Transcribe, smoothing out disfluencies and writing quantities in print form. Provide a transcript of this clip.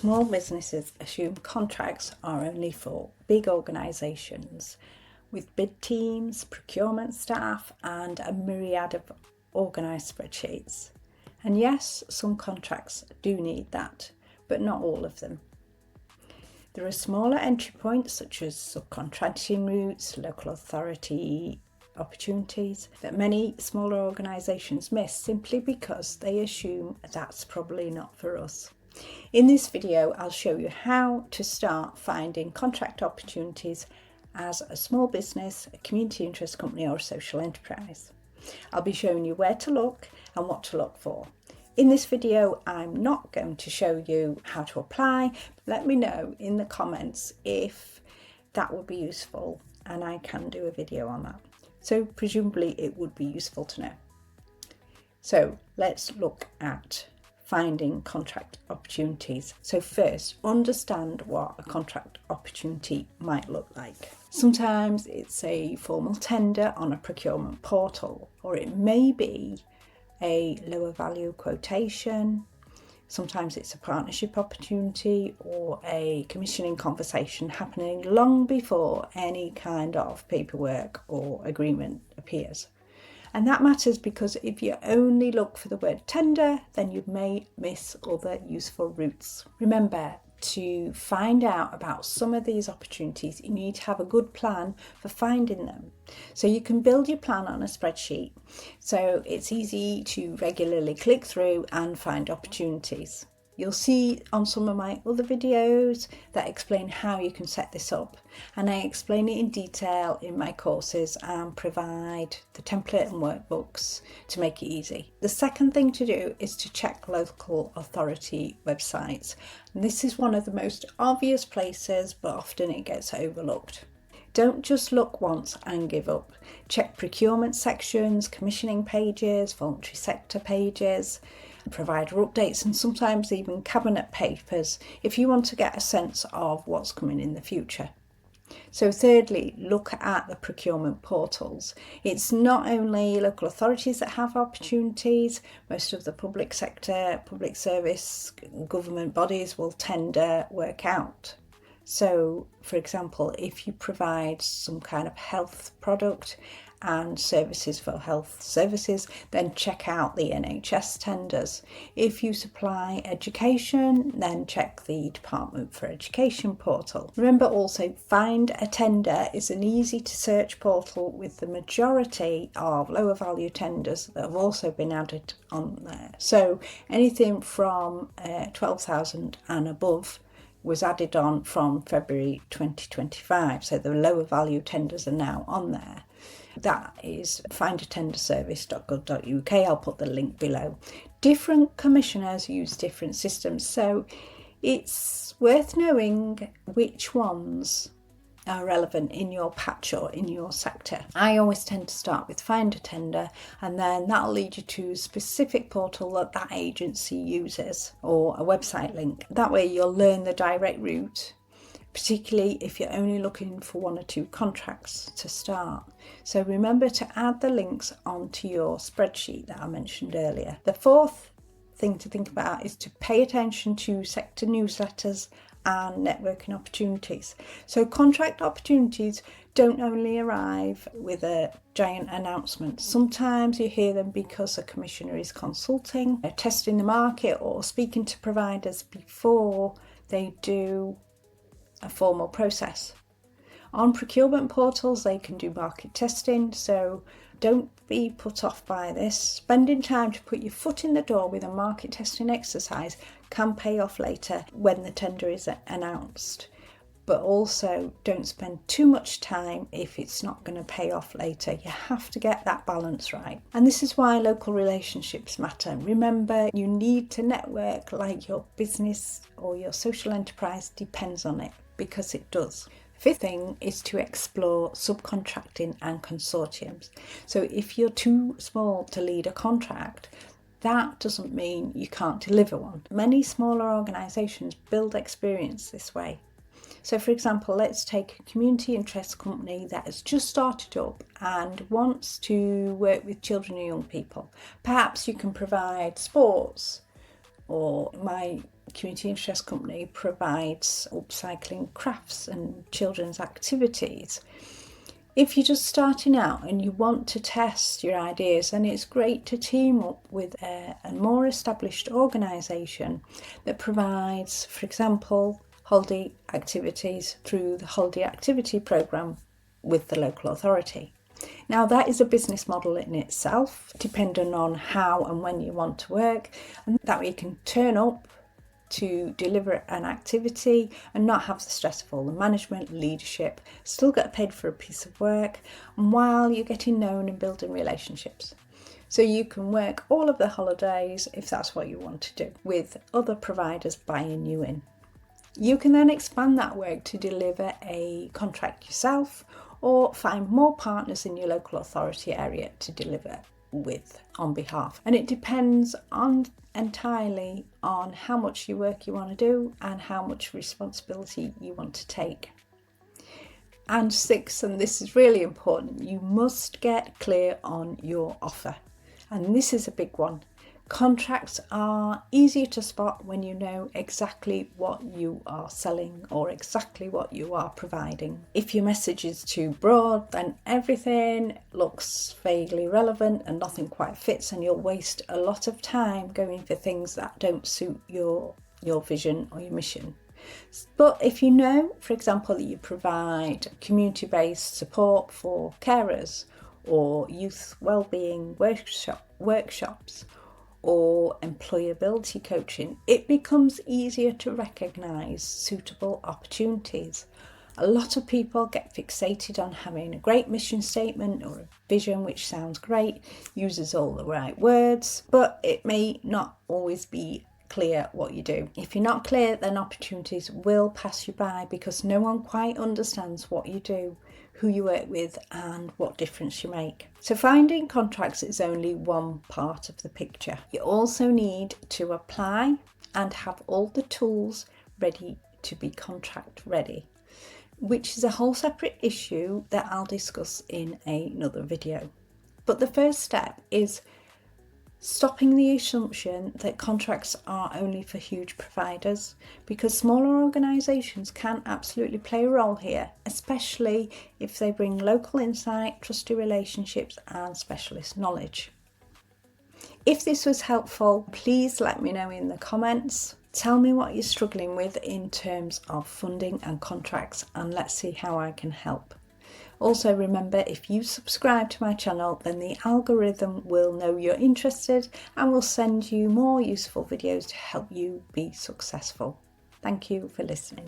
Small businesses assume contracts are only for big organisations with bid teams, procurement staff, and a myriad of organised spreadsheets. And yes, some contracts do need that, but not all of them. There are smaller entry points such as subcontracting routes, local authority opportunities that many smaller organisations miss simply because they assume that's probably not for us. In this video, I'll show you how to start finding contract opportunities as a small business, a community interest company or a social enterprise. I'll be showing you where to look and what to look for. In this video, I'm not going to show you how to apply. Let me know in the comments if that would be useful and I can do a video on that. So presumably it would be useful to know. So let's look at finding contract opportunities. So first, understand what a contract opportunity might look like. Sometimes it's a formal tender on a procurement portal, or it may be a lower value quotation. Sometimes it's a partnership opportunity or a commissioning conversation happening long before any kind of paperwork or agreement appears. And that matters because if you only look for the word tender, then you may miss other useful routes. Remember, to find out about some of these opportunities, you need to have a good plan for finding them. So you can build your plan on a spreadsheet. So it's easy to regularly click through and find opportunities. You'll see on some of my other videos that explain how you can set this up, and I explain it in detail in my courses and provide the template and workbooks to make it easy. The second thing to do is to check local authority websites. And this is one of the most obvious places, but often it gets overlooked. Don't just look once and give up. Check procurement sections, commissioning pages, voluntary sector pages, provider updates, and sometimes even cabinet papers if you want to get a sense of what's coming in the future. So thirdly, look at the procurement portals. It's not only local authorities that have opportunities. Most of the public sector, public service, government bodies will tender work out. So, for example, if you provide some kind of health product and services for health services, then check out the NHS tenders. If you supply education, then check the Department for Education portal. Remember also, Find a Tender is an easy to search portal with the majority of lower value tenders that have also been added on there. So anything from 12,000 and above was added on from February 2025. So the lower value tenders are now on there. That is findatenderservice.gov.uk. I'll put the link below. Different commissioners use different systems, so it's worth knowing which ones are relevant in your patch or in your sector. I always tend to start with Find a Tender, and then that'll lead you to a specific portal that that agency uses or a website link. That way you'll learn the direct route, particularly if you're only looking for one or two contracts to start. So remember to add the links onto your spreadsheet that I mentioned earlier. The fourth thing to think about is to pay attention to sector newsletters and networking opportunities. So contract opportunities don't only arrive with a giant announcement. Sometimes you hear them because a commissioner is consulting, testing the market or speaking to providers before they do a formal process. On procurement portals, they can do market testing, so don't be put off by this. Spending time to put your foot in the door with a market testing exercise can pay off later when the tender is announced. But also don't spend too much time if it's not going to pay off later. You have to get that balance right. And this is why local relationships matter. Remember, you need to network like your business or your social enterprise depends on it, because it does. Fifth thing is to explore subcontracting and consortiums. So if you're too small to lead a contract, that doesn't mean you can't deliver one. Many smaller organisations build experience this way. So for example, let's take a community interest company that has just started up and wants to work with children and young people. Perhaps you can provide sports, or my community interest company provides upcycling crafts and children's activities. If you're just starting out and you want to test your ideas, then it's great to team up with a more established organisation that provides, for example, holiday activities through the holiday activity programme with the local authority. Now, that is a business model in itself, depending on how and when you want to work, and that way you can turn up to deliver an activity and not have the stress of all the management, leadership, still get paid for a piece of work, and while you're getting known and building relationships. So you can work all of the holidays, if that's what you want to do, with other providers buying you in. You can then expand that work to deliver a contract yourself, or find more partners in your local authority area to deliver with on behalf. And it depends entirely on how much work you want to do and how much responsibility you want to take. And 6, and this is really important, you must get clear on your offer. And this is a big one. Contracts are easier to spot when you know exactly what you are selling or exactly what you are providing. If your message is too broad, then everything looks vaguely relevant and nothing quite fits, and you'll waste a lot of time going for things that don't suit your vision or your mission. But if you know, for example, that you provide community-based support for carers or youth wellbeing workshops, or employability coaching, it becomes easier to recognise suitable opportunities. A lot of people get fixated on having a great mission statement or a vision which sounds great, uses all the right words, but it may not always be clear what you do. If you're not clear, then opportunities will pass you by because no one quite understands what you do, who you work with, and what difference you make. So finding contracts is only one part of the picture. You also need to apply and have all the tools ready to be contract ready, which is a whole separate issue that I'll discuss in another video. But the first step is stopping the assumption that contracts are only for huge providers, because smaller organisations can absolutely play a role here, especially if they bring local insight, trusted relationships and specialist knowledge. If this was helpful, please let me know in the comments. Tell me what you're struggling with in terms of funding and contracts, and let's see how I can help. Also remember, if you subscribe to my channel, then the algorithm will know you're interested and will send you more useful videos to help you be successful. Thank you for listening.